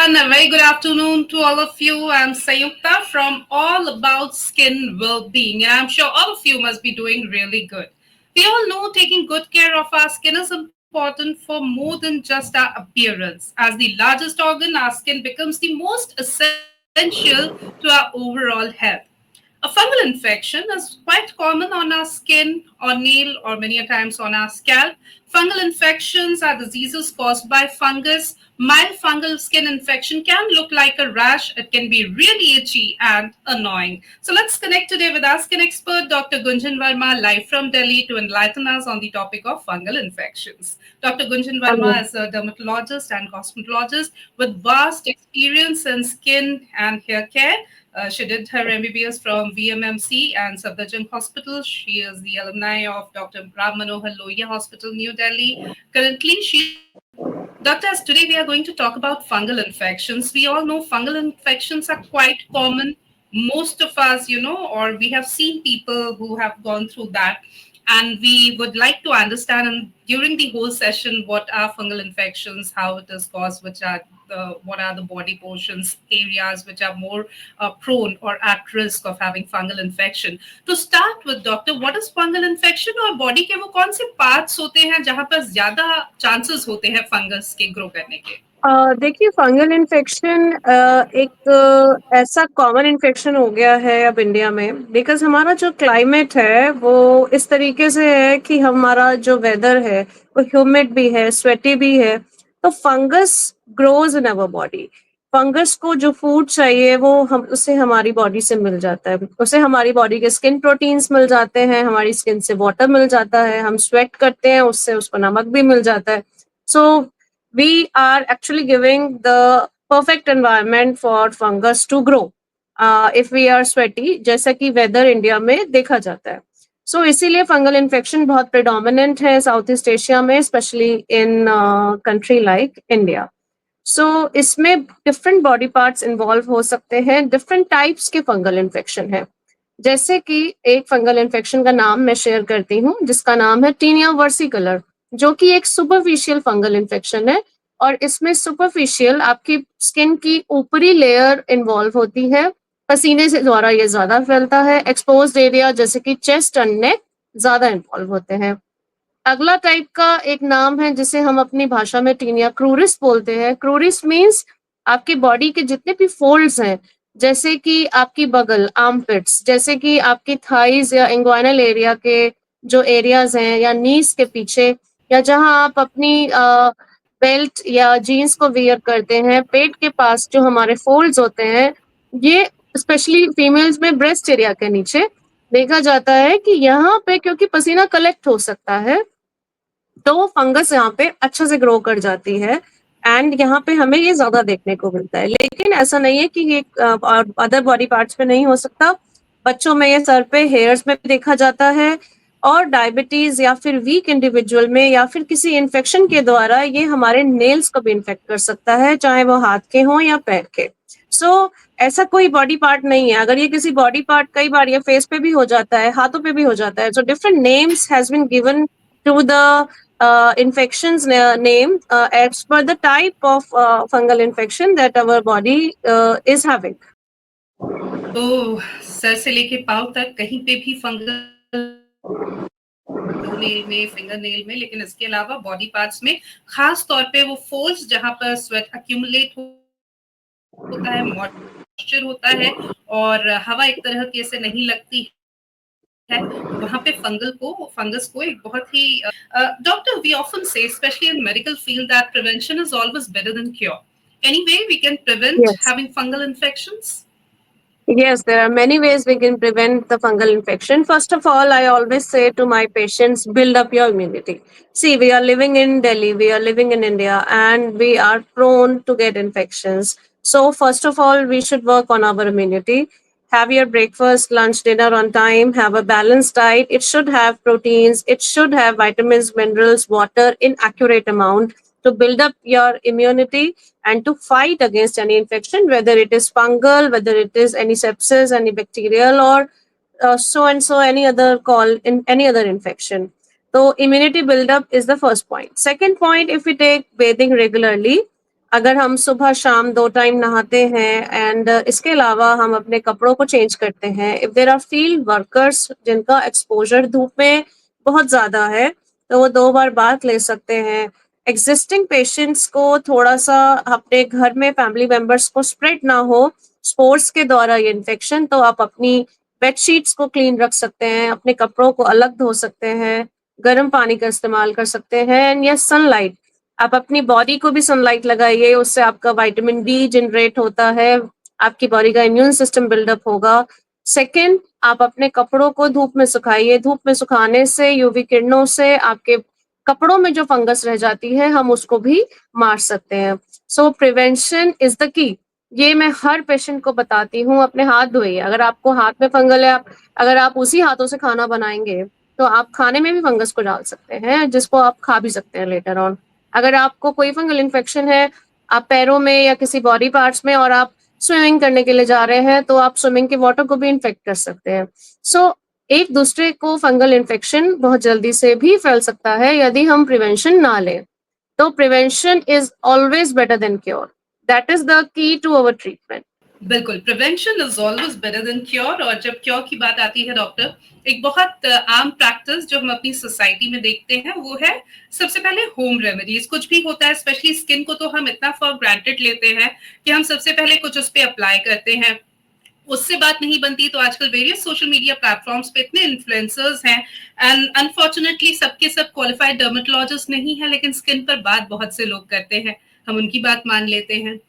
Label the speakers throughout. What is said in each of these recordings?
Speaker 1: everyone. A very good afternoon to all of you. I'm Sayukta from All About Skin Well-Being, and I'm sure all of you must be doing really good. We all know taking good care of our skin is important for more than just our appearance. As the largest organ, our skin becomes the most essential to our overall health. A fungal infection is quite common on our skin, or nail, or many a times on our scalp. Fungal infections are diseases caused by fungus. Mild fungal skin infection can look like a rash. It can be really itchy and annoying. So let's connect today with our skin expert, Dr. Gunjan Verma, live from Delhi to enlighten us on the topic of fungal infections. Dr. Gunjan Verma is a dermatologist and cosmetologist with vast experience in skin and hair care. She did her MBBS from VMMC and Safdarjung Hospital. She is the alumni of Dr. Ram Manohar Lohia Hospital, New Delhi. Currently, doctors, today we are going to talk about fungal infections. We all know fungal infections are quite common. Most of us, or we have seen people who have gone through that. And we would like to understand during the whole session what are fungal infections, how it is caused, what are the body portions, areas which are more prone or at risk of having fungal infection. To start with, doctor, what is fungal infection और body के वो कौन से parts होते हैं जहां पर ज्यादा चांसेस होते हैं फंगस के ग्रो करने के?
Speaker 2: देखिए फंगल इन्फेक्शन एक ऐसा कॉमन इन्फेक्शन हो गया है अब इंडिया में बिकॉज हमारा जो क्लाइमेट है वो इस तरीके से है कि हमारा जो वेदर है वो ह्यूमिड भी है, स्वेटी भी है, तो fungus grows in our body. Fungus को जो फूड चाहिए वो हम उससे हमारी बॉडी से मिल जाता है, उससे हमारी बॉडी के स्किन प्रोटीन्स मिल जाते हैं, हमारी स्किन से वाटर मिल जाता है, हम स्वेट करते हैं उससे उसको नमक भी मिल जाता है। सो we are actually giving the perfect environment for fungus to grow if we are sweaty, जैसा कि वेदर इंडिया में देखा जाता है। सो इसीलिए फंगल इन्फेक्शन बहुत प्रेडोमिनेंट है साउथ ईस्ट एशिया में, especially in country like India. So इसमें डिफरेंट बॉडी पार्ट्स इन्वॉल्व हो सकते हैं, डिफरेंट टाइप्स के फंगल इन्फेक्शन है। जैसे कि एक फंगल इन्फेक्शन का नाम मैं शेयर करती हूँ जिसका नाम है टीनिया वर्सिकलर, जो कि एक सुपरफिशियल फंगल इन्फेक्शन है और इसमें सुपरफिशियल आपकी स्किन की ऊपरी लेयर इन्वॉल्व होती है, पसीने से द्वारा ये ज्यादा फैलता है, एक्सपोज्ड एरिया जैसे कि चेस्ट एंड नेक ज्यादा इन्वॉल्व होते हैं। अगला टाइप का एक नाम है जिसे हम अपनी भाषा में टीनिया क्रूरिस बोलते हैं। क्रूरिस मीन्स आपकी बॉडी के जितने भी फोल्ड्स हैं, जैसे कि आपकी बगल आर्मपिट्स, जैसे कि आपकी थाइज या इंग्वाइनल एरिया के जो एरियाज हैं, या नीज के पीछे, या जहां आप अपनी बेल्ट या जीन्स को वियर करते हैं, पेट के पास जो हमारे फोल्ड्स होते हैं, ये स्पेशली फीमेल्स में ब्रेस्ट एरिया के नीचे देखा जाता है कि यहाँ पे क्योंकि पसीना कलेक्ट हो सकता है तो फंगस यहाँ पे अच्छे से ग्रो कर जाती है एंड यहाँ पे हमें ये ज्यादा देखने को मिलता है। लेकिन ऐसा नहीं है कि ये अदर बॉडी पार्ट्स में नहीं हो सकता। बच्चों में ये सर पे हेयर्स में भी देखा जाता है और डायबिटीज या फिर वीक इंडिविजुअल में या फिर किसी इन्फेक्शन के द्वारा ये हमारे नेल्स को भी इन्फेक्ट कर सकता है, चाहे वो हाथ के हों या पैर के। सो ऐसा कोई बॉडी पार्ट नहीं है। अगर ये किसी बॉडी पार्ट, कई बार ये फेस पे भी हो जाता है, हाथों पे भी हो जाता है। So different names has been given to the infections name as per the type of fungal infection that our body is having.
Speaker 1: तो सर से लेके पाँव तक कहीं पे भी फंगल नेल में, फिंगर नेल में, लेकिन इसके अलावा बॉडी पार्ट्स में खास तौर पे वो फोल्ड्स जहां पर स्वेट अक्यूमुलेट होता है, मॉइस्चर होता है और हवा एक तरह की ऐसे नहीं लगती है, वहां पे फंगस को एक बहुत ही डॉक्टर वी ऑफन से specially in medical field that prevention is always better than cure. Any way we can prevent
Speaker 2: Yes.
Speaker 1: having fungal infections?
Speaker 2: Yes, there are many ways we can prevent the fungal infection. First of all, I always say to my patients, build up your immunity. See, we are living in Delhi, we are living in India, and we are prone to get infections. So, first of all, we should work on our immunity. Have your breakfast, lunch, dinner on time. Have a balanced diet. It should have proteins. It should have vitamins, minerals, water in accurate amount to build up your immunity and to fight against any infection, whether it is fungal, whether it is any sepsis, any bacterial, or so and so any other call in any other infection. So immunity buildup is the first point. Second point, if we take bathing regularly, अगर हम सुबह शाम 2 time नहाते हैं and इसके अलावा हम अपने कपड़ों को चेंज करते हैं, if there are field workers जिनका एक्सपोज़र धूप में बहुत ज़्यादा है, तो वो 2 बार बाथ ले सकते हैं। एक्जिस्टिंग पेशेंट्स को थोड़ा-सा अपने घर में फैमिली मेंबर्स को स्प्रेड ना हो स्पोर्स के द्वारा ये इन्फेक्शन, तो आप अपनी बेडशीट्स को क्लीन रख सकते हैं, अपने कपड़ों को अलग धो सकते हैं, गर्म पानी का इस्तेमाल कर सकते हैं एंड यस सनलाइट। आप अपनी बॉडी को भी सनलाइट लगाइए, उससे आपका विटामिन डी जनरेट होता है, आपकी बॉडी का इम्यून सिस्टम बिल्डअप होगा। सेकंड, आप अपने कपड़ों को धूप में सुखाइए, धूप में सुखाने से यूवी किरणों से आपके कपड़ों में जो फंगस रह जाती है हम उसको भी मार सकते हैं। सो प्रिवेंशन इज द की। ये मैं हर पेशेंट को बताती हूँ, अपने हाथ धोइए। अगर आपको हाथ में फंगल है, अगर आप उसी हाथों से खाना बनाएंगे तो आप खाने में भी फंगस को डाल सकते हैं, जिसको आप खा भी सकते हैं लेटर ऑन। अगर आपको कोई फंगल इन्फेक्शन है आप पैरों में या किसी बॉडी पार्ट्स में और आप स्विमिंग करने के लिए जा रहे हैं तो आप स्विमिंग के वाटर को भी इन्फेक्ट कर सकते हैं। सो एक दूसरे को फंगल इन्फेक्शन बहुत जल्दी से भी फैल सकता है यदि हम प्रिवेंशन ना लें। तो prevention is always better than cure. That is the key to our treatment.
Speaker 1: बिल्कुल, prevention is always better than cure. और जब क्योर की बात आती है डॉक्टर, एक बहुत आम प्रैक्टिस जो हम अपनी सोसाइटी में देखते हैं वो है सबसे पहले होम रेमेडीज। कुछ भी होता है स्पेशली स्किन को तो हम इतना फॉर ग्रांटेड लेते हैं कि हम सबसे पहले कुछ उस पर अप्लाई करते हैं, उससे बात नहीं बनती। तो आजकल वेरियस सोशल मीडिया प्लेटफॉर्म्स पे इतने इन्फ्लुएंसर्स हैं एंड अनफॉर्चुनेटली सबके सब क्वालिफाइड डर्मेटोलॉजिस्ट नहीं है, लेकिन स्किन पर बात बहुत से लोग करते हैं, हम उनकी बात मान लेते हैं।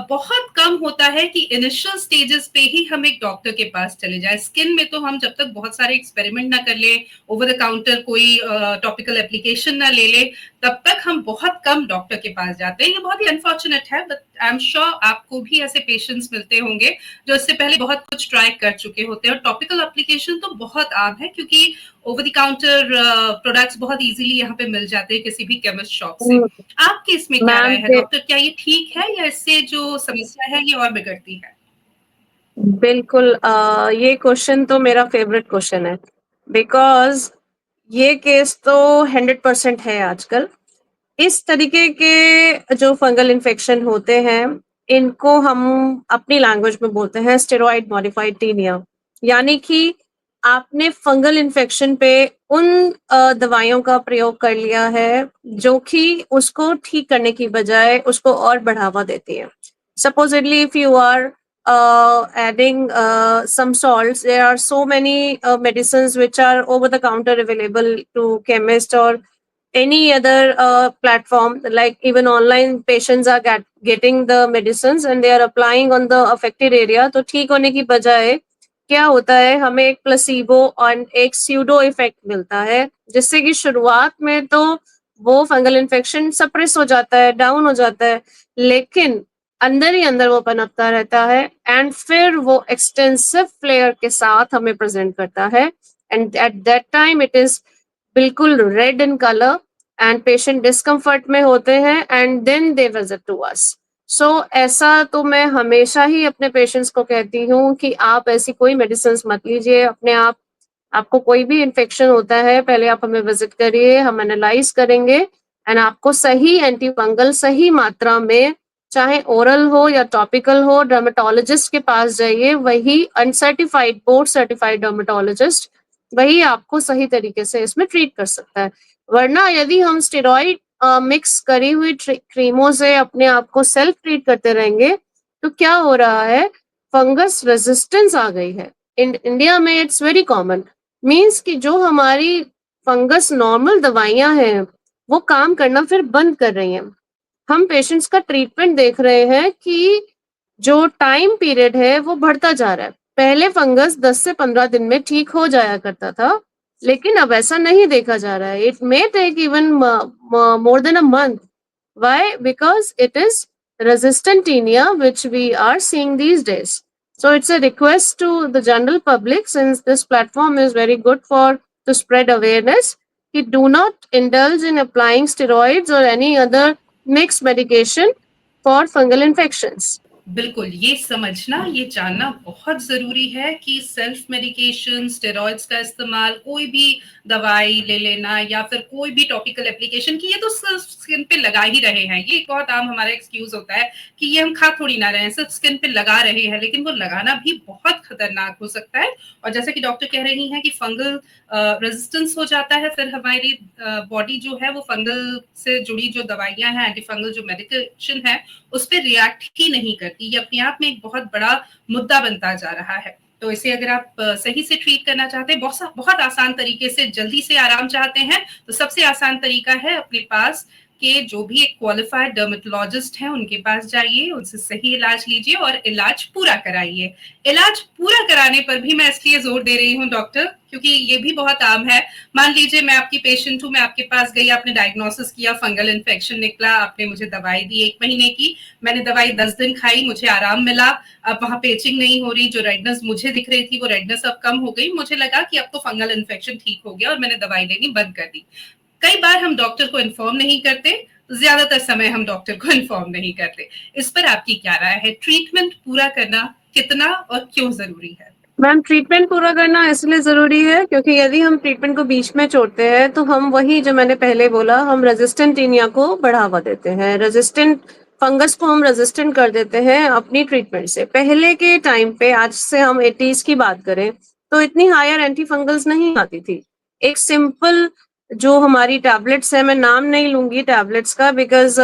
Speaker 1: बहुत कम होता है कि इनिशियल स्टेजेस पे ही हम एक डॉक्टर के पास चले जाए। स्किन में तो हम जब तक बहुत सारे एक्सपेरिमेंट ना कर ले, ओवर द काउंटर कोई टॉपिकल एप्लीकेशन ना ले ले, तब तक हम बहुत कम डॉक्टर के पास जाते हैं। ये बहुत ही अनफॉर्चुनेट है, बट आई एम श्योर आपको भी ऐसे पेशेंट्स मिलते होंगे जो इससे पहले बहुत कुछ ट्राई कर चुके होते हैं। और टॉपिकल एप्लीकेशन तो बहुत आम है क्योंकि ओवर द काउंटर प्रोडक्ट्स बहुत इजीली यहाँ पे मिल जाते हैं किसी भी केमिस्ट शॉप से। आपकी इसमें क्या
Speaker 2: मैम
Speaker 1: राय है डॉक्टर, क्या ये ठीक है या इससे जो समस्या है ये और बिगड़ती है?
Speaker 2: बिल्कुल, ये क्वेश्चन तो मेरा फेवरेट क्वेश्चन है, बिकॉज ये केस तो 100% है आजकल। इस तरीके के जो फंगल इन्फेक्शन होते हैं इनको हम अपनी लैंग्वेज में बोलते हैं स्टेरॉइड मॉडिफाइड टीनिया। यानी कि आपने फंगल इन्फेक्शन पे उन दवाइयों का प्रयोग कर लिया है जो कि उसको ठीक करने की बजाय उसको और बढ़ावा देती है। Supposedly, if you are adding some salts, there are so many medicines which are over the counter available to chemist or any other platform. Like even online, patients are getting the medicines and they are applying on the affected area. तो ठीक होने की बजाय क्या होता है, हमें एक प्लेसिबो और एक स्यूडो इफेक्ट मिलता है, जिससे कि शुरुआत में तो वो फंगल इन्फेक्शन सप्रेस हो जाता है, डाउन हो जाता है, लेकिन अंदर ही अंदर वो पनपता रहता है एंड फिर वो एक्सटेंसिव फ्लेयर के साथ हमें प्रेजेंट करता है and at that time it is बिल्कुल red in colour and patient discomfort में होते हैं and then they visit to us. So ऐसा तो मैं हमेशा ही अपने पेशेंट्स को कहती हूँ कि आप ऐसी कोई मेडिसिन मत लीजिए अपने आप। आपको कोई भी इन्फेक्शन होता है पहले आप हमें विजिट करिए, हम एनालाइज करेंगे एंड आपको सही एंटी फंगल सही मात्रा में, चाहे ओरल हो या टॉपिकल हो, डर्मेटोलॉजिस्ट के पास जाइए, वही अनसर्टिफाइड बोर्ड सर्टिफाइड डर्मेटोलॉजिस्ट वही आपको सही तरीके से इसमें ट्रीट कर सकता है। वरना यदि हम स्टेरॉइड मिक्स करी हुई क्रीमों से अपने आप को सेल्फ ट्रीट करते रहेंगे तो क्या हो रहा है, फंगस रेजिस्टेंस आ गई है। इंडिया में इट्स वेरी कॉमन, मीन्स कि जो हमारी फंगस नॉर्मल दवाइयां हैं वो काम करना फिर बंद कर रही हैं। हम पेशेंट्स का ट्रीटमेंट देख रहे हैं कि जो टाइम पीरियड है वो बढ़ता जा रहा है। पहले फंगस 10 से 15 दिन में ठीक हो जाया करता था, लेकिन अब ऐसा नहीं देखा जा रहा है। It may take even more than a month. Why? Because it is resistant tinea which we are seeing these days. So it's a request to the general public, since this platform is very good for to spread awareness, कि do not indulge in applying steroids or any other mixed medication for fungal infections.
Speaker 1: बिल्कुल, ये समझना, ये जानना बहुत ज़रूरी है कि सेल्फ मेडिकेशन, स्टेरॉइड्स का इस्तेमाल, कोई भी दवाई ले लेना या फिर कोई भी टॉपिकल एप्लीकेशन कि ये तो सिर्फ स्किन पे लगा ही रहे हैं। ये एक बहुत आम हमारा एक्सक्यूज़ होता है कि ये हम खा थोड़ी ना रहे हैं, सिर्फ स्किन पे लगा रहे हैं, लेकिन वो लगाना भी बहुत खतरनाक हो सकता है। और जैसा कि डॉक्टर कह रही हैं कि फंगल रेजिस्टेंस हो जाता है, फिर हमारी बॉडी जो है वो फंगल से जुड़ी जो दवाइयाँ हैं, एंटी फंगल जो मेडिकेशन है, उस पे रिएक्ट ही नहीं करती। ये अपने आप में एक बहुत बड़ा मुद्दा बनता जा रहा है। तो इसे अगर आप सही से ट्रीट करना चाहते हैं, बहुत आसान तरीके से जल्दी से आराम चाहते हैं, तो सबसे आसान तरीका है अपने पास के जो भी एक क्वालिफाइड डर्मेटोलॉजिस्ट हैं उनके पास जाइए, उनसे सही इलाज लीजिए और इलाज पूरा कराइए। इलाज पूरा कराने पर भी मैं इसलिए जोर दे रही हूँ डॉक्टर, क्योंकि ये भी बहुत आम है। मान लीजिए मैं आपकी पेशेंट हूँ, मैं आपके पास गई, आपने डायग्नोसिस किया, फंगल इन्फेक्शन निकला, आपने मुझे दवाई दी 1 महीने की, मैंने दवाई 10 दिन खाई, मुझे आराम मिला, अब वहाँ पेचिंग नहीं हो रही, जो रेडनेस मुझे दिख रही थी वो रेडनेस अब कम हो गई, मुझे लगा कि अब तो फंगल इन्फेक्शन ठीक हो गया और मैंने दवाई लेनी बंद कर दी। कई बार हम डॉक्टर को इन्फॉर्म नहीं करते, ज्यादातर समय हम डॉक्टर को इन्फॉर्म नहीं करते। इस पर आपकी क्या राय है? ट्रीटमेंट पूरा करना कितना और क्यों जरूरी है?
Speaker 2: मैम, ट्रीटमेंट पूरा करना इसलिए ज़रूरी है क्योंकि यदि हम ट्रीटमेंट को बीच में छोड़ते हैं तो हम वही जो मैंने पहले बोला, हम रेजिस्टेंट टीनिया को बढ़ावा देते हैं, रेजिस्टेंट फंगस को हम रेजिस्टेंट कर देते हैं अपनी ट्रीटमेंट से। पहले के टाइम पे, आज से हम 80s की बात करें तो इतनी हायर एंटी फंगल्स नहीं आती थी। एक सिंपल जो हमारी टैबलेट्स है, मैं नाम नहीं लूंगी टैबलेट्स का बिकॉज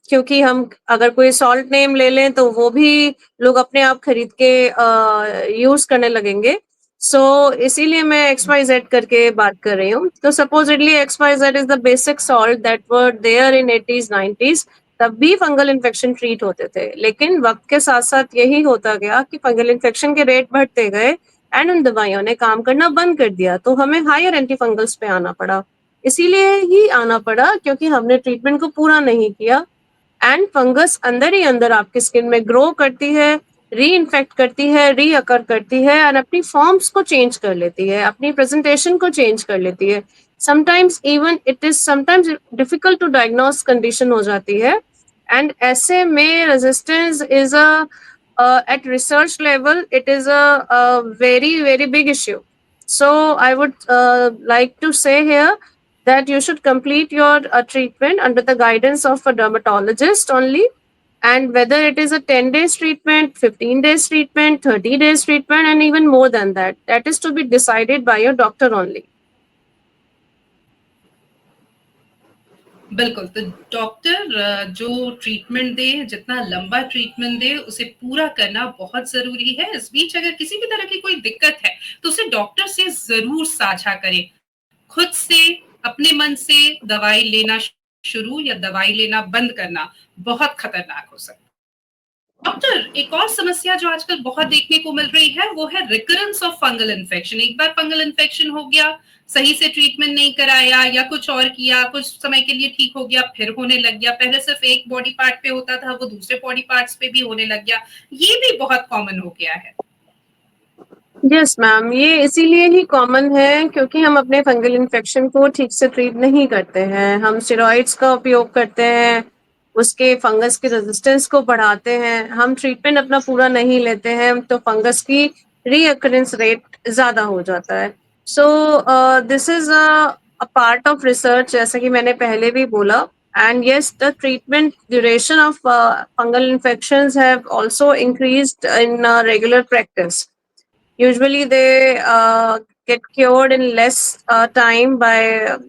Speaker 2: क्योंकि हम अगर कोई सॉल्ट नेम ले लें तो वो भी लोग अपने आप खरीद के यूज करने लगेंगे। सो इसीलिए मैं XYZ करके बात कर रही हूँ। तो supposedly XYZ is the basic salt that were there in 80s 90s। तब भी फंगल इन्फेक्शन ट्रीट होते थे, लेकिन वक्त के साथ साथ यही होता गया कि फंगल इन्फेक्शन के रेट बढ़ते गए एंड उन दवाइयों ने काम करना बंद कर दिया, तो हमें हायर एंटी फंगल्स पे आना पड़ा। इसीलिए ही आना पड़ा क्योंकि हमने ट्रीटमेंट को पूरा नहीं किया एंड फंगस अंदर ही अंदर आपकी स्किन में ग्रो करती है, री इन्फेक्ट करती है, री अकर करती है एंड अपनी फॉर्म्स को चेंज कर लेती है, अपनी प्रेजेंटेशन को चेंज कर लेती है। Sometimes even it is sometimes difficult to diagnose condition हो जाती है एंड ऐसे में resistance is at research level it is a very very big issue. So I would like to say here that you should complete your treatment under the guidance of a dermatologist only, and whether it is a 10 days treatment, 15 days treatment, 30 days treatment, and even more than that, that is to be decided by your doctor only.
Speaker 1: बिल्कुल, तो doctor जो treatment दे, जितना लंबा treatment दे, उसे पूरा करना बहुत ज़रूरी है। इस बीच अगर किसी भी तरह की कोई दिक्कत है, तो उसे डॉक्टर से ज़रूर साझा करें। खुद से, अपने मन से दवाई लेना शुरू या दवाई लेना बंद करना बहुत खतरनाक हो सकता है। डॉक्टर, एक और समस्या जो आजकल बहुत देखने को मिल रही है वो है रिकरेंस ऑफ फंगल इन्फेक्शन। एक बार फंगल इन्फेक्शन हो गया, सही से ट्रीटमेंट नहीं कराया या कुछ और किया, कुछ समय के लिए ठीक हो गया, फिर होने लग गया। पहले सिर्फ एक बॉडी पार्ट पे होता था, वो दूसरे बॉडी पार्ट्स पे भी होने लग गया। ये भी बहुत कॉमन हो गया है।
Speaker 2: यस मैम, ये इसीलिए ही कॉमन है क्योंकि हम अपने फंगल इन्फेक्शन को ठीक से ट्रीट नहीं करते हैं। हम स्टेरॉइड्स का उपयोग करते हैं, उसके फंगस के रेजिस्टेंस को बढ़ाते हैं। हम ट्रीटमेंट अपना पूरा नहीं लेते हैं तो फंगस की रीअकरेंस रेट ज्यादा हो जाता है। So this is a part of research, जैसा कि मैंने पहले भी बोला। And yes, the treatment duration of fungal infections have also increased in regular practice. Usually, they get cured in less time by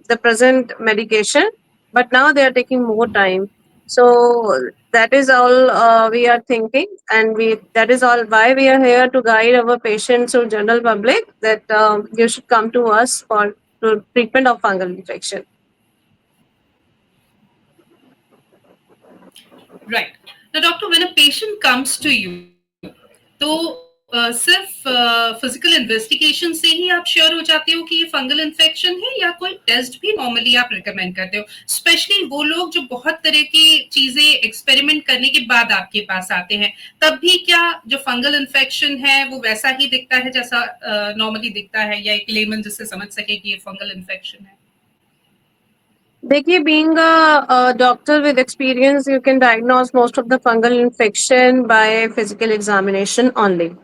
Speaker 2: the present medication, but now they are taking more time. So that is all we are thinking, and we that is all why we are here to guide our patients or general public that you should come to us for treatment of fungal infection.
Speaker 1: Right. Now, doctor, when a patient comes to you, तो सिर्फ physical investigation से ही आप sure हो जाते हो कि ये fungal infection है या कोई टेस्ट भी नॉर्मली आप रिकमेंड करते हो? स्पेशली वो लोग जो बहुत तरह की चीजें एक्सपेरिमेंट करने के बाद आपके पास आते हैं, तब भी क्या जो फंगल इन्फेक्शन है वो वैसा ही दिखता है जैसा नॉर्मली दिखता है, या एक लेमन जिससे समझ सके कि ये फंगल इन्फेक्शन है?
Speaker 2: देखिए, being a doctor with experience, you can diagnose most of the fungal infection by physical examination only.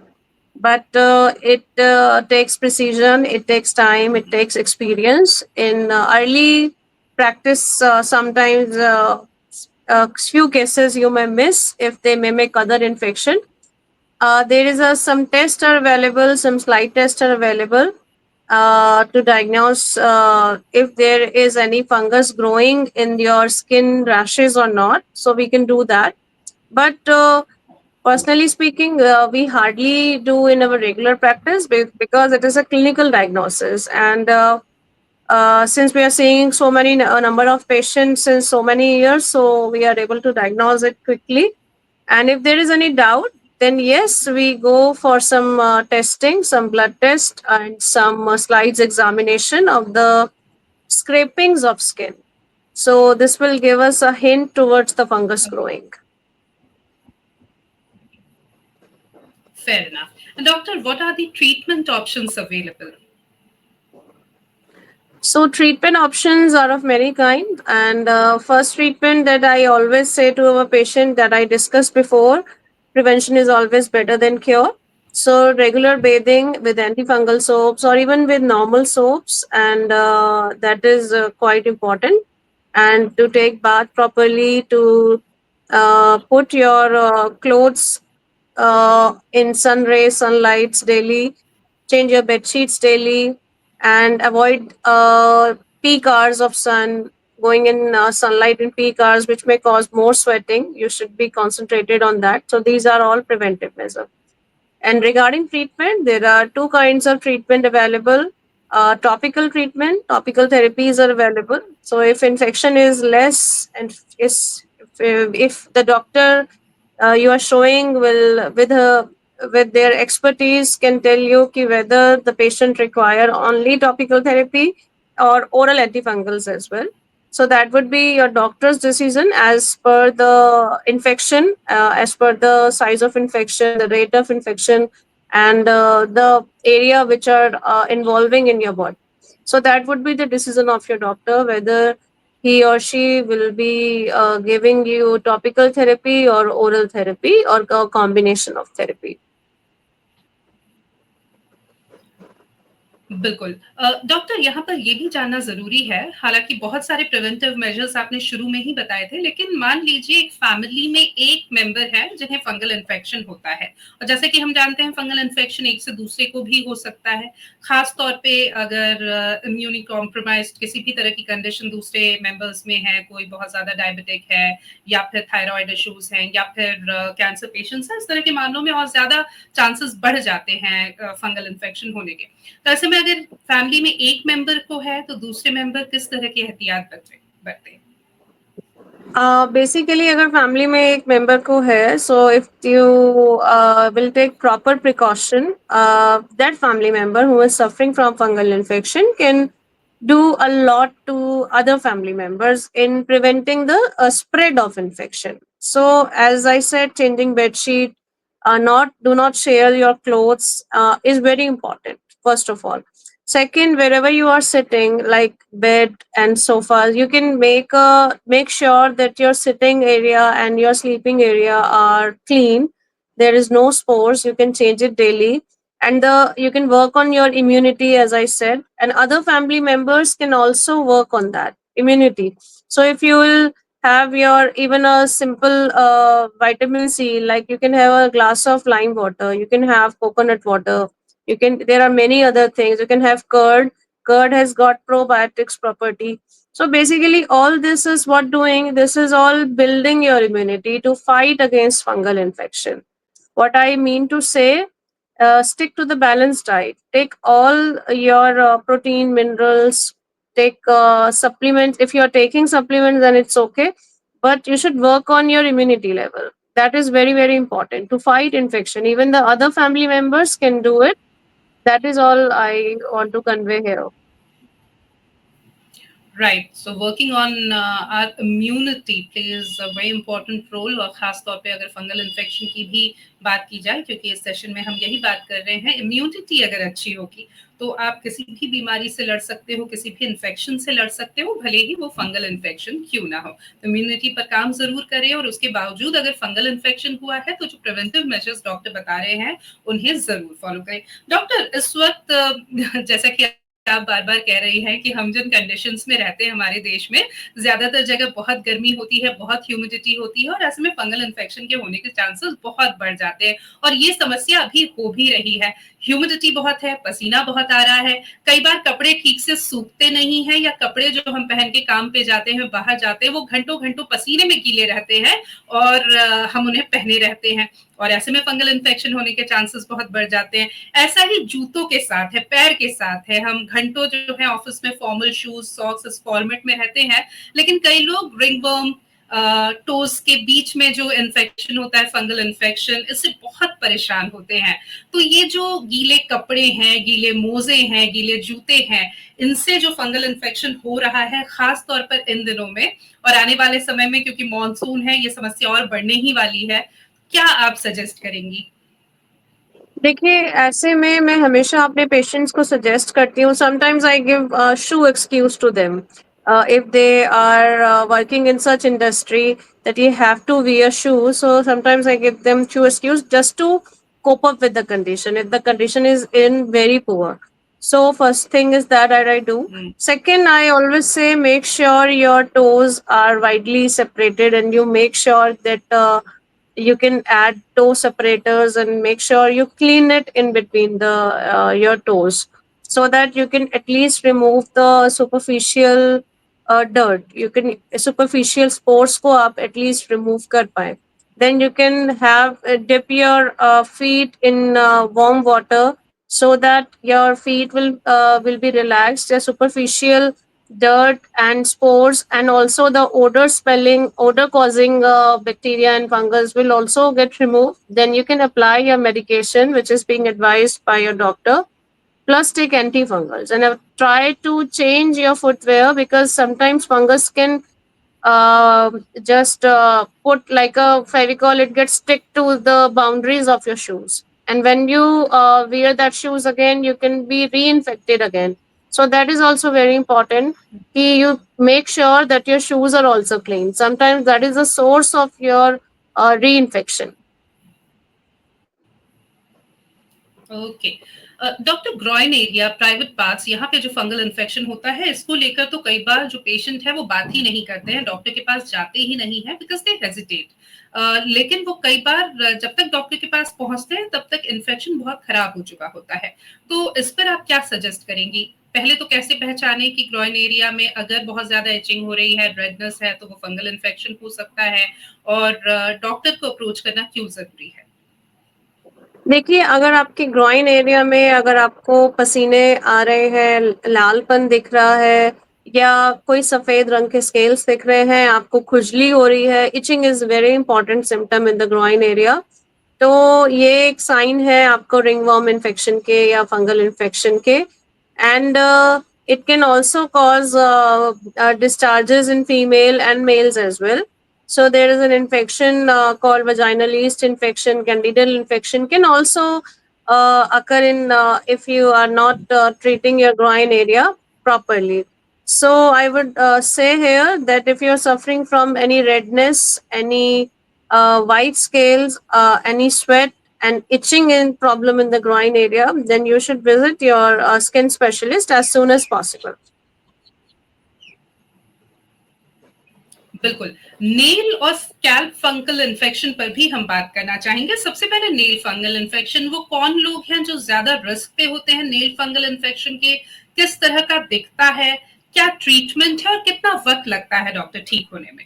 Speaker 2: But it takes precision, it takes time, it takes experience. In early practice, sometimes few cases you may miss if they mimic other infection. There is some tests are available, some slide tests are available to diagnose if there is any fungus growing in your skin rashes or not. So we can do that. But personally speaking, we hardly do in our regular practice because it is a clinical diagnosis. And since we are seeing so many a number of patients in so many years, so we are able to diagnose it quickly. And if there is any doubt, then yes, we go for some testing, some blood test, and some slides examination of the scrapings of skin. So this will give us a hint towards the fungus growing.
Speaker 1: Fair enough. And doctor, what are the treatment options available?
Speaker 2: So treatment options are of many kind, and first treatment that I always say to our patient that I discussed before, prevention is always better than cure. So regular bathing with antifungal soaps or even with normal soaps, and that is quite important. And to take bath properly, to put your clothes in sun rays, sunlights daily, change your bed sheets daily, and avoid peak hours of sun, going in sunlight in peak hours, which may cause more sweating. You should be concentrated on that. So these are all preventive measures. And regarding treatment, there are two kinds of treatment available. Topical treatment, topical therapies are available. So if infection is less and if the doctor you are showing will with their expertise can tell you ki whether the patient require only topical therapy or oral antifungals as well. So that would be your doctor's decision as per the infection, as per the size of infection, the rate of infection, and the area which are involving in your body. So that would be the decision of your doctor whether he or she will be giving you topical therapy or oral therapy or a combination of therapy.
Speaker 1: बिल्कुल। Doctor यहाँ पर ये भी जानना ज़रूरी है, हालाँकि बहुत सारे प्रिवेंटिव मेजर्स आपने शुरू में ही बताए थे, लेकिन मान लीजिए एक फैमिली में एक मेंबर है जिन्हें फंगल इन्फेक्शन होता है और जैसे कि हम जानते हैं फंगल इन्फेक्शन एक से दूसरे को भी हो सकता है, ख़ास तौर पे अगर इम्यूनी कॉम्प्रोमाइज़्ड किसी भी तरह की कंडीशन दूसरे मेंबर्स में है, कोई बहुत ज़्यादा डायबिटिक है या फिर थायरॉइड इश्यूज़ हैं या फिर कैंसर पेशेंट्स हैं, इस तरह के मामलों में और ज़्यादा चांसेस बढ़ जाते हैं फंगल इन्फेक्शन होने के। तो ऐसे में अगर फैमिली में एक मेंबर को है तो दूसरे मेंबर किस तरह की एहतियात बरते?
Speaker 2: बेसिकली अगर फैमिली में एक मेंबर को है, so if you will take proper precaution, that family member who is suffering from fungal infection can do a lot to other family members in preventing the spread of infection. So as I said, changing bed sheet, not do not share your clothes is very important, first of all. Second, wherever you are sitting, like bed and sofas, you can make sure that your sitting area and your sleeping area are clean. There is no spores. You can change it daily, and you can work on your immunity, as I said, and other family members can also work on that immunity. So if you will have your even a simple vitamin C, like you can have a glass of lime water, you can have coconut water, you can there are many other things, you can have curd has got probiotics property. So basically all this is what doing, this is all building your immunity to fight against fungal infection. What I mean to say, stick to the balanced diet, take all your protein, minerals, take supplements. If you're taking supplements then it's okay, but you should work on your immunity level. That is very very important to fight infection. Even the other family members can do it. That is all I want to convey here.
Speaker 1: Right, so working on our immunity plays a very important role, और खास तौर पे अगर fungal infection की भी बात की जाए, क्योंकि इस सेशन में हम यही बात कर रहे हैं, इम्यूनिटी अगर अच्छी होगी तो आप किसी भी बीमारी से लड़ सकते हो, किसी भी इन्फेक्शन से लड़ सकते हो, भले ही वो फंगल इन्फेक्शन क्यों ना हो। तो इम्यूनिटी पर काम जरूर करें, और उसके बावजूद अगर फंगल इन्फेक्शन हुआ है तो जो प्रिवेंटिव मेजर्स डॉक्टर बता रहे हैं उन्हें जरूर फॉलो करें। डॉक्टर, इस वक्त जैसा कि आप बार बार कह रही हैं कि हम जिन कंडीशंस में रहते हैं हमारे देश में, ज्यादातर जगह बहुत गर्मी होती है, बहुत ह्यूमिडिटी होती है, और ऐसे में फंगल इन्फेक्शन के होने के चांसेस बहुत बढ़ जाते हैं, और ये समस्या अभी हो भी रही है। ह्यूमिडिटी बहुत है, पसीना बहुत आ रहा है, कई बार कपड़े ठीक से सूखते नहीं हैं, या कपड़े जो हम पहन के काम पे जाते हैं, बाहर जाते हैं, वो घंटों घंटों पसीने में गीले रहते हैं, और हम उन्हें पहने रहते हैं, और ऐसे में फंगल इन्फेक्शन होने के चांसेस बहुत बढ़ जाते हैं। ऐसा ही जूतों के साथ है, पैर के साथ है, हम घंटों जो है ऑफिस में फॉर्मल शूज सॉक्स इस फॉर्मेट में रहते हैं, लेकिन कई लोग रिंगवर्म, टोज के बीच में जो इन्फेक्शन होता है फंगल इन्फेक्शन, इससे बहुत परेशान होते हैं। तो ये जो गीले कपड़े हैं, गीले मोजे हैं, गीले जूते हैं, इनसे जो फंगल इन्फेक्शन हो रहा है खास तौर पर इन दिनों में, और आने वाले समय में क्योंकि मॉनसून है, ये समस्या और बढ़ने ही वाली है, क्या आप सजेस्ट करेंगी?
Speaker 2: देखिए, ऐसे में मैं हमेशा अपने पेशेंट्स को सजेस्ट करती हूँ, sometimes I give shoe excuse to them if they are working in such industry that you have to wear shoes. So sometimes I give them shoe excuse just to cope up with the condition if the condition is in very poor. So first thing is that I do. Second, I always say make sure your toes are widely separated and you make sure that you can add toe separators and make sure you clean it in between the your toes so that you can at least remove the superficial dirt. You can superficial spores ko aap at least remove kar paए. Then you can have dip your feet in warm water so that your feet will be relaxed. The superficial dirt and spores and also the odor causing bacteria and fungus will also get removed. Then you can apply your medication which is being advised by your doctor, plus take antifungals, and try to change your footwear because sometimes fungus can just put like a fevicol, it gets stick to the boundaries of your shoes, and when you wear that shoes again you can be reinfected again. So that is also very important. You make sure that your shoes are also clean, sometimes that is the source of your reinfection.
Speaker 1: Okay. Doctor, groin area, private parts, यहाँ पे जो fungal infection होता है, इसको लेकर तो कई बार जो पेशेंट है वो बात ही नहीं करते हैं, डॉक्टर के पास जाते ही नहीं है, बिकॉज दे हेजिटेट। लेकिन वो कई बार जब तक डॉक्टर के पास पहुंचते हैं तब तक इन्फेक्शन बहुत खराब हो चुका होता है। तो इस पर आप क्या सजेस्ट करेंगी? पहले तो कैसे पहचाने कि ग्रॉइन एरिया में अगर बहुत ज्यादा इचिंग हो रही है, रेडनेस है, तो वो फंगल इन्फेक्शन हो सकता है, और डॉक्टर को अप्रोच करना क्यों जरूरी है?
Speaker 2: देखिए, अगर आपके ग्रॉइन एरिया में अगर आपको पसीने आ रहे हैं, लालपन दिख रहा है या कोई सफ़ेद रंग के स्केल्स दिख रहे हैं, आपको खुजली हो रही है, itching is very important symptom in the groin area. तो ये एक साइन है आपको रिंगवर्म इन्फेक्शन के या फंगल इन्फेक्शन के। And it can also cause discharges in female and males as well. So there is an infection called vaginal yeast infection, candidal infection can also occur in if you are not treating your groin area properly. So I would say here that if you're suffering from any redness, any white scales, any sweat and itching in problem in the groin area, then you should visit your skin specialist as soon as possible.
Speaker 1: बिल्कुल। Nail और scalp fungal infection पर भी हम बात करना चाहेंगे। सबसे पहले नेल फंगल इन्फेक्शन, वो कौन लोग हैं जो ज्यादा रिस्क पे होते हैं नेल फंगल इन्फेक्शन के? किस तरह का दिखता है? क्या ट्रीटमेंट है और कितना वक्त लगता है डॉक्टर ठीक होने में?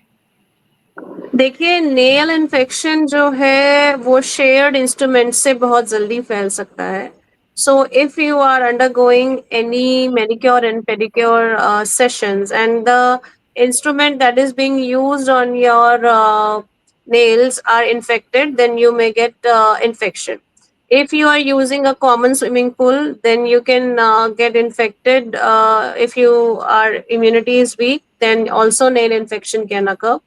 Speaker 2: देखिए, नेल इन्फेक्शन जो है वो शेयर्ड इंस्ट्रूमेंट से बहुत जल्दी फैल सकता है। So if you are undergoing any manicure and pedicure sessions and the instrument that is being used on your nails are infected, then you may get infection. If you are using a common swimming pool, then you can get infected. If your immunity is weak, then also nail infection can occur.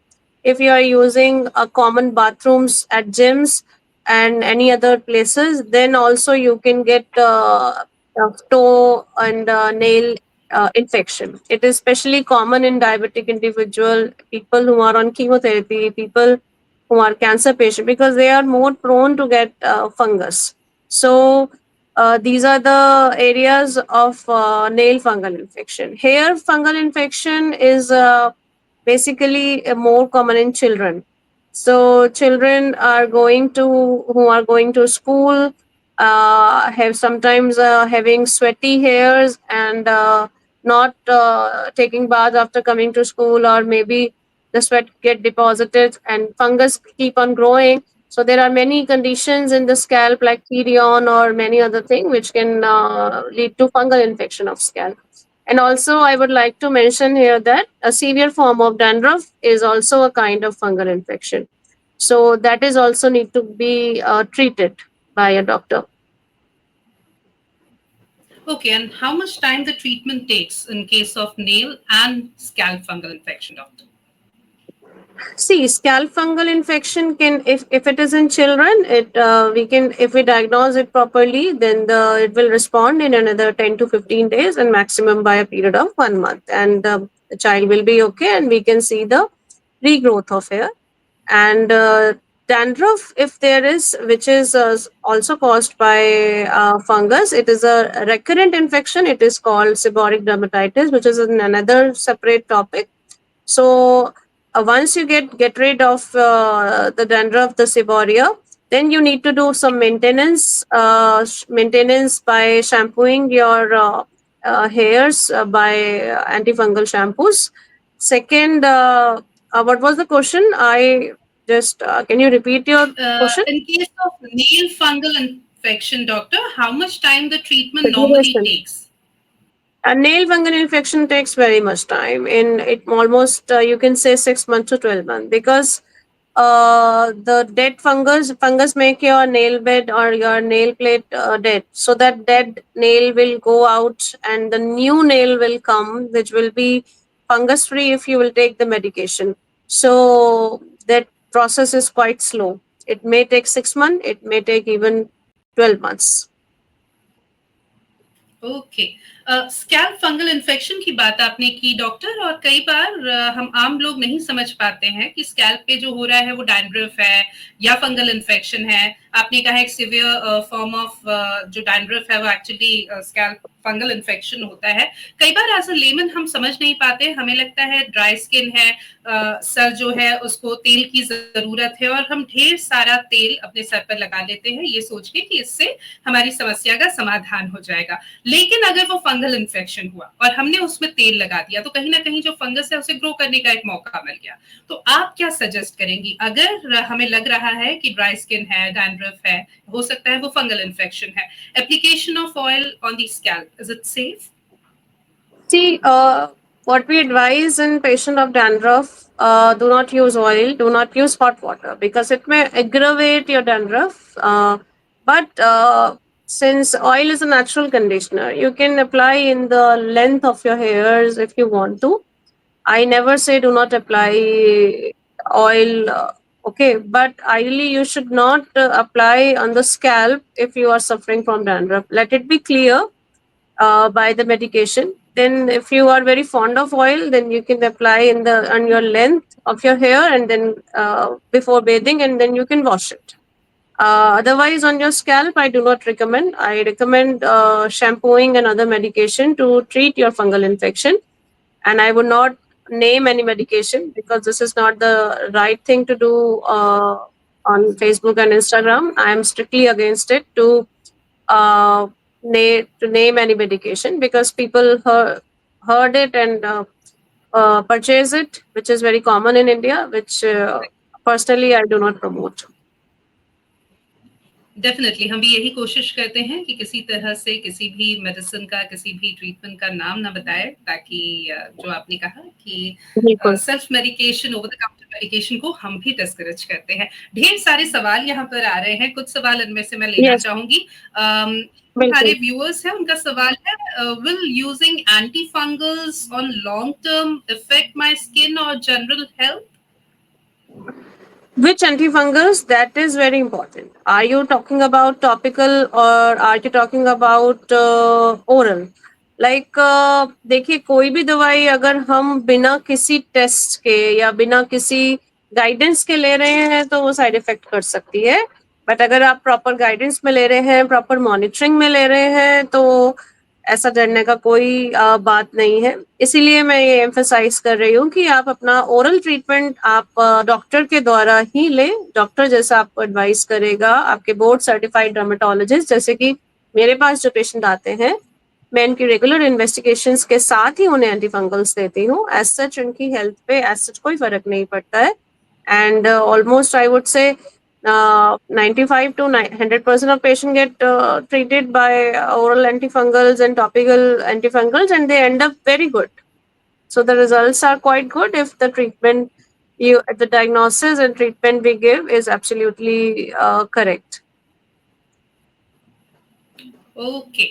Speaker 2: If you are using common bathrooms at gyms and any other places, then also you can get toe and nail infection. It is especially common in diabetic individual, people who are on chemotherapy, people who are cancer patient, because they are more prone to get fungus. So these are the areas of nail fungal infection. Hair fungal infection is basically more common in children. So children are going to who are going to school have sometimes having sweaty hairs and not taking bath after coming to school, or maybe the sweat get deposited and fungus keep on growing. So there are many conditions in the scalp like perion or many other thing which can lead to fungal infection of scalp. And also I would like to mention here that a severe form of dandruff is also a kind of fungal infection. So that is also need to be treated by a doctor.
Speaker 1: Okay, and how much time the treatment takes in case of nail and scalp fungal infection, doctor?
Speaker 2: See, scalp fungal infection can, if it is in children, it we can, if we diagnose it properly, then it will respond in another 10 to 15 days, and maximum by a period of 1 month, and the child will be okay, and we can see the regrowth of hair. And dandruff, if there is, which is also caused by fungus, it is a recurrent infection. It is called seborrheic dermatitis, which is another separate topic. So once you get rid of the dandruff, the seborrhea, then you need to do some maintenance by shampooing your hairs by antifungal shampoos. Second, what was the question? I just can you repeat your question?
Speaker 1: In case of nail fungal infection, doctor, how much time the treatment
Speaker 2: The
Speaker 1: normally
Speaker 2: duration.
Speaker 1: takes?
Speaker 2: A nail fungal infection takes very much time. In it almost you can say 6 months to 12 months, because the dead fungus make your nail bed or your nail plate dead. So that dead nail will go out, and the new nail will come, which will be fungus free if you will take the medication. So that process is quite slow. It may take 6 months. It may take even 12 months.
Speaker 1: Okay, scalp fungal infection की बात आपने की doctor, और कई बार हम आम लोग नहीं समझ पाते हैं कि स्कैल्प पे जो हो रहा है वो डैंड्रफ है या फंगल इन्फेक्शन है। आपने कहा एक सिवियर फॉर्म ऑफ जो डैंड्रफ है वो एक्चुअली स्कैल्प फंगल इन्फेक्शन होता है। कई बार एज अ लेमन हम समझ नहीं पाते, हमें लगता है ड्राई स्किन है, सर जो है उसको तेल की जरूरत है, और हम ढेर सारा तेल अपने सर पर लगा लेते हैं ये सोच के कि इससे हमारी समस्या का समाधान हो जाएगा। लेकिन अगर वो फंगल इन्फेक्शन हुआ और हमने उसमें तेल लगा दिया, तो कहीं ना कहीं जो फंगस है उसे ग्रो करने का एक मौका मिल गया। तो आप क्या सजेस्ट करेंगी अगर हमें लग रहा है कि ड्राई स्किन है, डैंड्रफ है, हो सकता है वो फंगल इन्फेक्शन है, application of oil on the scalp, is it safe?
Speaker 2: See, what we advise in patient of dandruff, do not use oil, do not use hot water, because it may aggravate your dandruff. But since oil is a natural conditioner, you can apply in the length of your hairs if you want to. I never say do not apply oil. Okay, but ideally you should not apply on the scalp if you are suffering from dandruff. Let it be clear by the medication. Then, if you are very fond of oil, then you can apply in the on your length of your hair, and then before bathing, and then you can wash it. Otherwise, on your scalp, I do not recommend. I recommend shampooing and other medication to treat your fungal infection, and I would not name any medication because this is not the right thing to do on Facebook and Instagram. I am strictly against it uh, to name any medication, because people heard it and purchase it, which is very common in India, which personally I do not promote.
Speaker 1: Definitely हम भी यही कोशिश करते हैं कि किसी तरह से किसी भी मेडिसिन का, किसी भी ट्रीटमेंट का नाम ना बताए, ताकि जो आपने कहा कि
Speaker 2: बिल्कुल।
Speaker 1: Self medication, over the counter application को हम भी डिस्करेज करते हैं। ढेर सारे सवाल यहाँ पर आ रहे हैं, कुछ सवाल इनमें से मैं लेना चाहूंगी। हमारे व्यूअर्स हैं, उनका सवाल है, will using antifungals on long term effect my skin और general health?
Speaker 2: Which antifungals? That is very important. Are you talking about topical or are you talking about oral? Like देखिए, कोई भी दवाई अगर हम बिना किसी टेस्ट के या बिना किसी गाइडेंस के ले रहे हैं तो वो साइड इफेक्ट कर सकती है, बट अगर आप प्रॉपर गाइडेंस में ले रहे हैं, प्रॉपर मॉनिटरिंग में ले रहे हैं, तो ऐसा डरने का कोई बात नहीं है। इसीलिए मैं ये एम्फसाइज कर रही हूँ कि आप अपना ओरल ट्रीटमेंट आप डॉक्टर के द्वारा ही लें। डॉक्टर जैसा आपको एडवाइस करेगा, आपके बोर्ड सर्टिफाइड डर्मेटोलॉजिस्ट, जैसे कि मेरे पास जो पेशेंट आते हैं, मैं इनकी रेगुलर इन्वेस्टिगेशंस के साथ ही उन्हें एंटीफंगल्स देती हूँ। एज सच उनकी हेल्थ पे एज सच कोई फर्क नहीं पड़ता है। And almost I would say 95 to 100% of patients get treated by oral antifungals and topical antifungals, and they end up very good. So the results are quite good if the treatment the diagnosis and treatment we give is absolutely correct.
Speaker 1: Okay,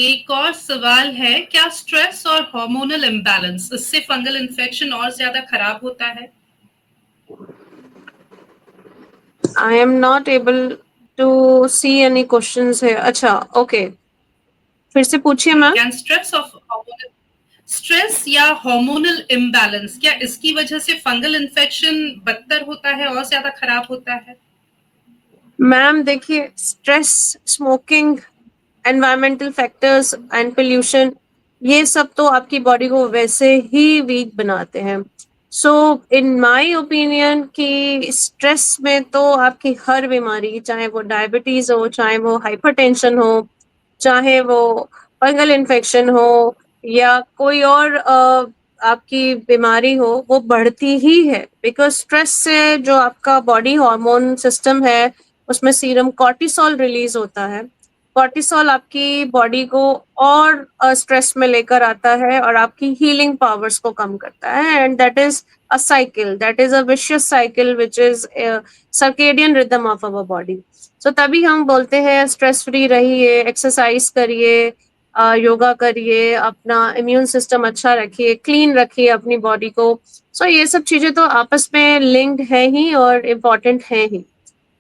Speaker 1: एक और सवाल है, क्या stress और hormonal imbalance इससे fungal infection और ज्यादा खराब होता है?
Speaker 2: I am not able to see any questions here. अच्छा, okay. फिर से पूछिए मैम।
Speaker 1: कैन स्ट्रेस या हार्मोनल इम्बैलेंस, क्या इसकी वजह से फंगल इन्फेक्शन बदतर होता है और ज्यादा खराब होता है?
Speaker 2: मैम देखिए, stress, smoking, environmental factors and pollution, ये सब तो आपकी बॉडी को वैसे ही वीक बनाते हैं। सो इन माय ओपिनियन कि स्ट्रेस में तो आपकी हर बीमारी, चाहे वो डायबिटीज हो, चाहे वो हाइपरटेंशन हो, चाहे वो फंगल इन्फेक्शन हो या कोई और आपकी बीमारी हो, वो बढ़ती ही है। बिकॉज स्ट्रेस से जो आपका बॉडी हार्मोन सिस्टम है, उसमें सीरम कॉर्टिसोल रिलीज होता है। कॉर्टिसोल आपकी बॉडी को और स्ट्रेस में लेकर आता है और आपकी हीलिंग पावर्स को कम करता है, and that is a cycle, that is a vicious cycle which is circadian rhythm of our body. So तभी हम बोलते हैं स्ट्रेस फ्री रहिए, एक्सरसाइज करिए, योगा करिए, अपना इम्यून सिस्टम अच्छा रखिए, क्लीन रखिए अपनी बॉडी को। सो ये सब चीजें तो आपस में लिंक्ड है ही और इम्पॉर्टेंट है ही।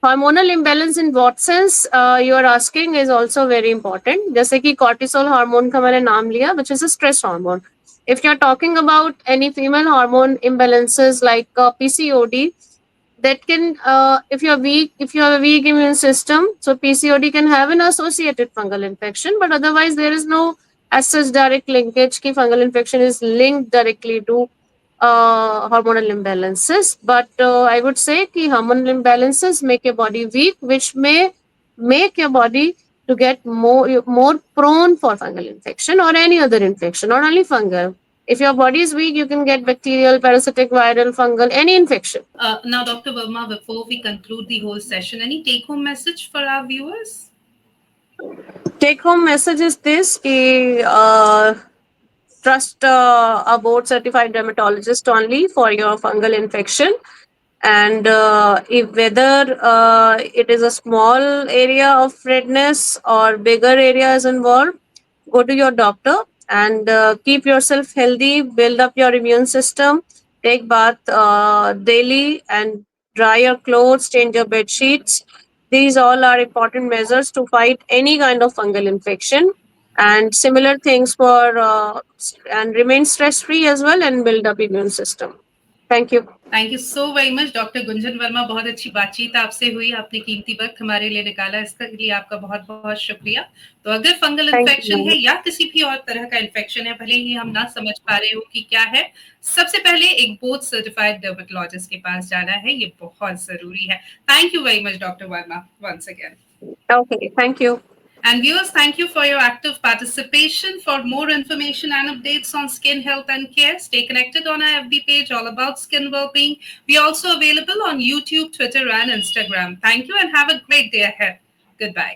Speaker 2: Hormonal imbalance in what sense you are asking is also very important. जैसे कि cortisol hormone का मैंने नाम लिया, which is a stress hormone. If you are talking about any female hormone imbalances like PCOD, that can, if you have a weak immune system, so PCOD can have an associated fungal infection, but otherwise there is no as such direct linkage कि fungal infection is linked directly to hormonal imbalances. But I would say कि hormonal imbalances make your body weak, which may make your body to get more prone for fungal infection or any other infection, not only fungal. If your body is weak, you can get bacterial, parasitic, viral, fungal, any infection.
Speaker 1: Now, Dr. Verma, before we conclude the whole session, any take-home message for our viewers?
Speaker 2: Take-home message is this: trust a board certified dermatologist only for your fungal infection, and if whether it is a small area of redness or bigger areas involved, go to your doctor and keep yourself healthy, build up your immune system, take bath daily and dry your clothes, change your bed sheets. These all are important measures to fight any kind of fungal infection, and similar things for and remain stress free as well and build up immune system. Thank you.
Speaker 1: Thank you so very much doctor Gunjan Verma, बहुत अच्छी बातचीत आपसे हुई, आपने कीमती वक्त हमारे लिए निकाला, इसके लिए आपका बहुत बहुत शुक्रिया। तो अगर फंगल इन्फेक्शन है या किसी भी और तरह का इन्फेक्शन है, भले ही हम ना समझ पा रहे हो कि क्या है, सबसे पहले एक बोर्ड सर्टिफाइड डर्मेटोलॉजिस्ट के पास जाना है, ये बहुत जरूरी है। Thank you very much doctor Verma once again.
Speaker 2: Okay, thank you.
Speaker 1: And viewers, thank you for your active participation. For more information and updates on skin health and care, stay connected on our FB page all about skin well-being. We are also available on YouTube, Twitter, and Instagram. Thank you and have a great day ahead. Goodbye.